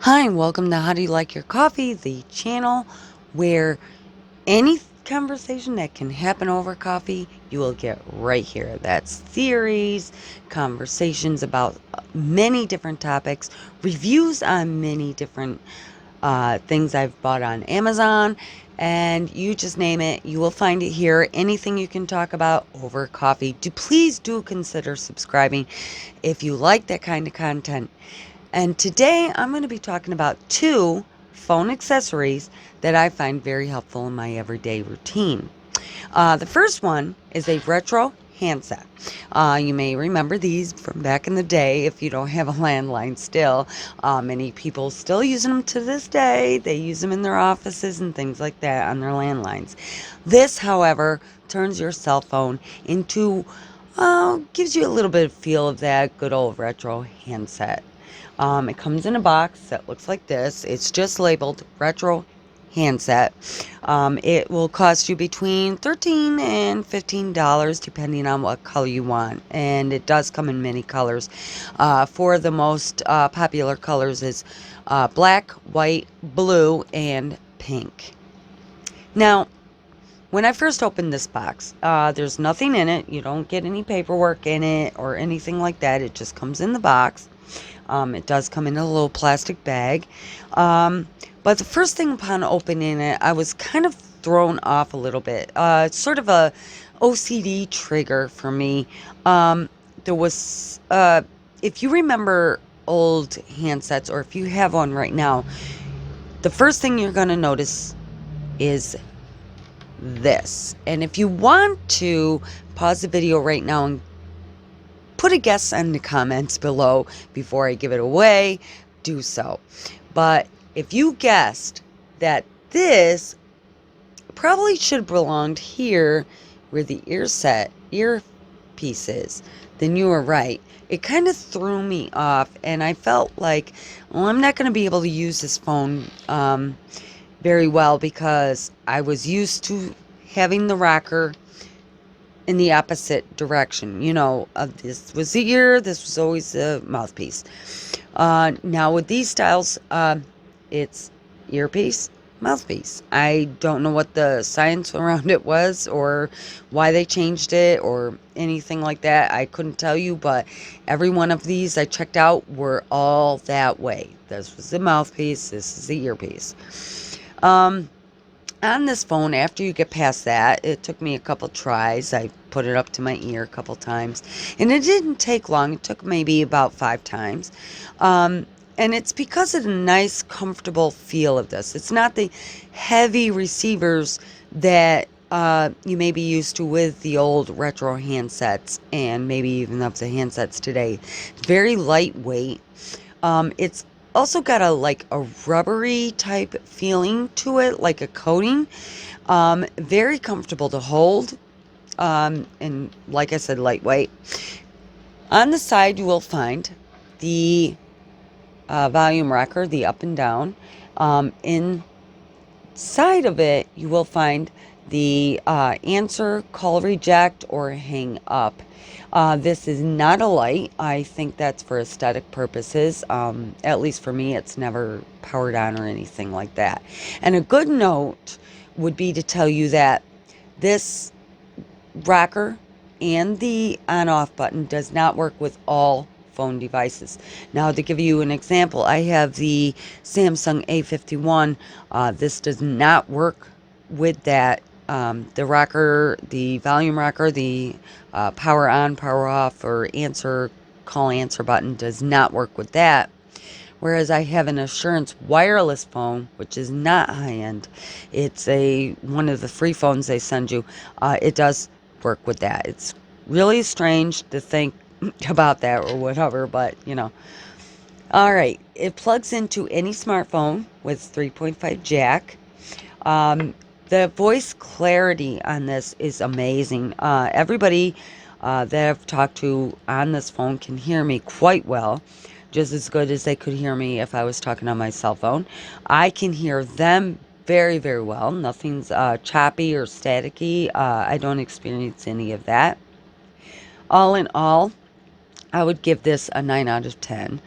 Hi, and welcome to How Do You Like Your Coffee, the channel where any conversation that can happen over coffee, you will get right here. That's theories, conversations about many different topics, reviews on many different things I've bought on Amazon, and you just name it, you will find it here. Anything you can talk about over coffee. Please do consider subscribing if you like that kind of content. And today I'm going to be talking about two phone accessories that I find very helpful in my everyday routine. The first one is a retro handset. You may remember these from back in the day if you don't have a landline still. Many people still use them to this day. They use them in their offices and things like that on their landlines. This, however, turns your cell phone into, gives you a little bit of feel of that good old retro handset. It comes in a box that looks like this. It's just labeled retro handset. It will cost you between $13 and $15 depending on what color you want, and it does come in many colors. Four of the most popular colors is black, white, blue, and pink. Now, when I first opened this box, there's nothing in it. You don't get any paperwork in it or anything like that. It just comes in the box. It does come in a little plastic bag. But the first thing upon opening it, I was kind of thrown off a little bit. It's sort of a OCD trigger for me. There was, if you remember old handsets, or if you have one right now, the first thing you're going to notice is this. And if you want to pause the video right now and put a guess in the comments below before I give it away, do so. But if you guessed that this probably should have belonged here where the earpiece is, then you were right. It kind of threw me off, and I felt like, well, I'm not going to be able to use this phone very well because I was used to having the rocker in the opposite direction. This was the ear, this was always the mouthpiece. Now with these styles, it's earpiece, mouthpiece. I don't know what the science around it was or why they changed it or anything like that. I couldn't tell you, but every one of these I checked out were all that way. This was the mouthpiece, this is the earpiece. On this phone, after you get past that, it took me a couple tries. I put it up to my ear a couple times, and it didn't take long. It took maybe about 5 times. And it's because of the nice, comfortable feel of this. It's not the heavy receivers that you may be used to with the old retro handsets and maybe even of the handsets today. Very lightweight. It's also got a rubbery type feeling to it, like a coating. Very comfortable to hold. And like I said, lightweight. On the side, you will find the volume rocker, the up and down. Inside of it, you will find the answer, call reject, or hang up. This is not a light. I think that's for aesthetic purposes. At least for me, it's never powered on or anything like that. And a good note would be to tell you that this rocker and the on-off button does not work with all phone devices. Now, to give you an example, I have the Samsung A51. This does not work with that. The rocker, the volume rocker, the power on, power off, or call answer button does not work with that. Whereas I have an Assurance wireless phone, which is not high-end. It's one of the free phones they send you. It does work with that. It's really strange to think about that or whatever, but all right, it plugs into any smartphone with 3.5 jack. The voice clarity on this is amazing. Everybody that I've talked to on this phone can hear me quite well, just as good as they could hear me if I was talking on my cell phone. I can hear them very, very well. Nothing's choppy or staticky. I don't experience any of that. All in all, I would give this a 9 out of 10.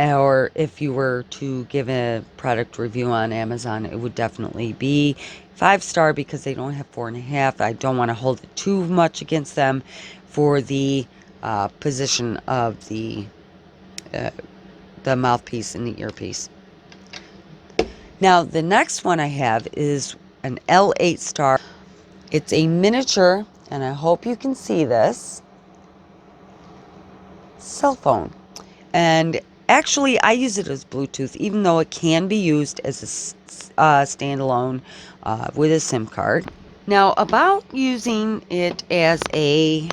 or if you were to give a product review on Amazon, it would definitely be 5-star because they don't have 4.5. I don't want to hold it too much against them for the position of the mouthpiece and the earpiece. Now, the next one I have is an L8-Star. It's a miniature, and I hope you can see this, cell phone. And actually, I use it as Bluetooth, even though it can be used as a standalone with a SIM card. Now, about using it as a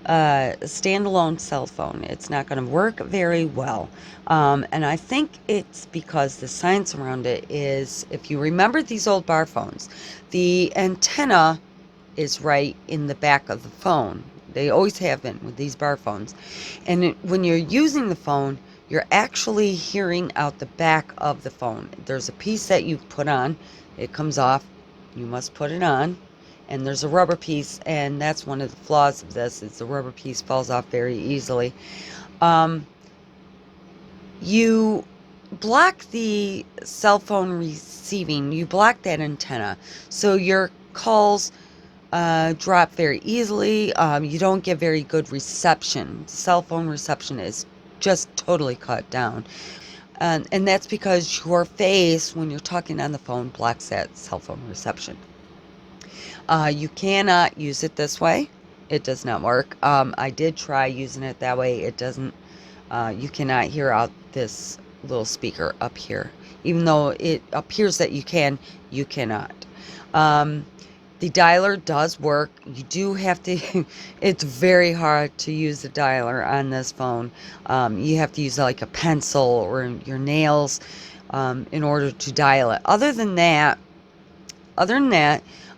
standalone cell phone, it's not going to work very well. And I think it's because the science around it is, if you remember these old bar phones, the antenna is right in the back of the phone. They always have been with these bar phones. And when you're using the phone, you're actually hearing out the back of the phone. There's a piece that you put on, it comes off, you must put it on, and there's a rubber piece, and that's one of the flaws of this, is the rubber piece falls off very easily. You block the cell phone receiving, you block that antenna, so your calls drop very easily. You don't get very good reception. Cell phone reception is just totally cut down. And that's because your face, when you're talking on the phone, blocks that cell phone reception. You cannot use it this way. It does not work. I did try using it that way. It doesn't. You cannot hear out this little speaker up here. Even though it appears that you can, you cannot. The dialer does work. You do have to, it's very hard to use the dialer on this phone. You have to use like a pencil or your nails in order to dial it. Other than that,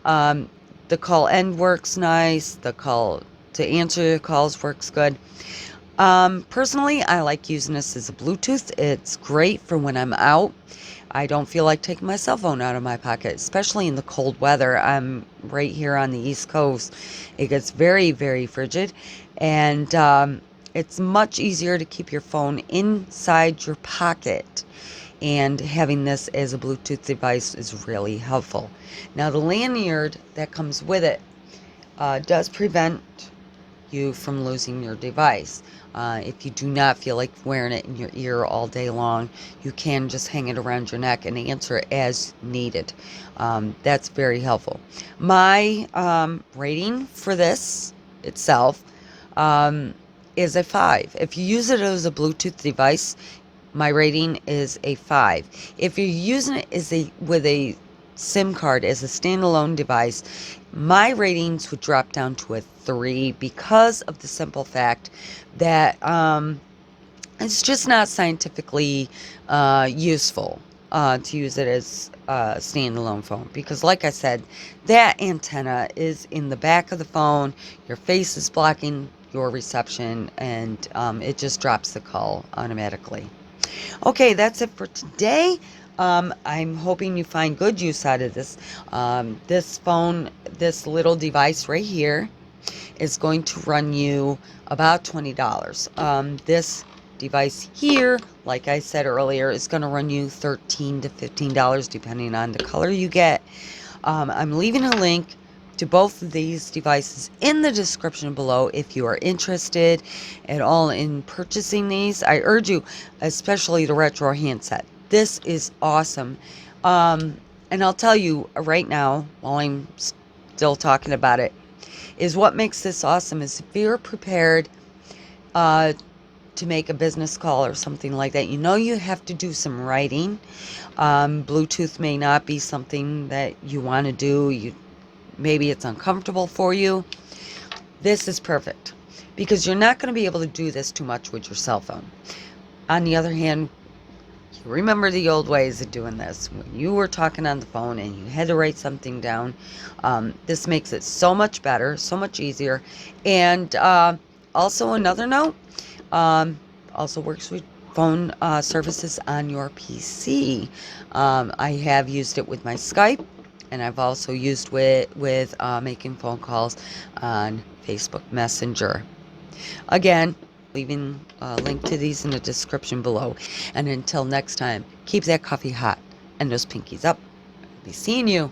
the call end works nice. The call to answer your calls works good. Personally, I like using this as a Bluetooth. It's great for when I'm out. I don't feel like taking my cell phone out of my pocket, especially in the cold weather. I'm right here on the East Coast. It gets very, very frigid, and it's much easier to keep your phone inside your pocket. And having this as a Bluetooth device is really helpful. Now, the lanyard that comes with it does prevent you from losing your device. If you do not feel like wearing it in your ear all day long, you can just hang it around your neck and answer it as needed. That's very helpful. My rating for this itself is a 5. If you use it as a Bluetooth device, my rating is a 5. If you're using it with a SIM card as a standalone device, my ratings would drop down to a 3 because of the simple fact that it's just not scientifically useful to use it as a standalone phone, because like I said, that antenna is in the back of the phone, your face is blocking your reception, and it just drops the call automatically. Okay, that's it for today. I'm hoping you find good use out of this. This phone, this little device right here, is going to run you about $20. This device here, like I said earlier, is going to run you $13 to $15 depending on the color you get. I'm leaving a link to both of these devices in the description below if you are interested at all in purchasing these. I urge you, especially the retro handset. This is awesome. And I'll tell you right now, while I'm still talking about it, is what makes this awesome is if you're prepared to make a business call or something like that, you know you have to do some writing. Bluetooth may not be something that you want to do. Maybe it's uncomfortable for you. This is perfect because you're not going to be able to do this too much with your cell phone. On the other hand, you remember the old ways of doing this. When you were talking on the phone and you had to write something down, this makes it so much better, so much easier. And also another note, also works with phone services on your PC. I have used it with my Skype, and I've also used with making phone calls on Facebook Messenger. Again, leaving a link to these in the description below. And until next time, keep that coffee hot and those pinkies up. I'll be seeing you.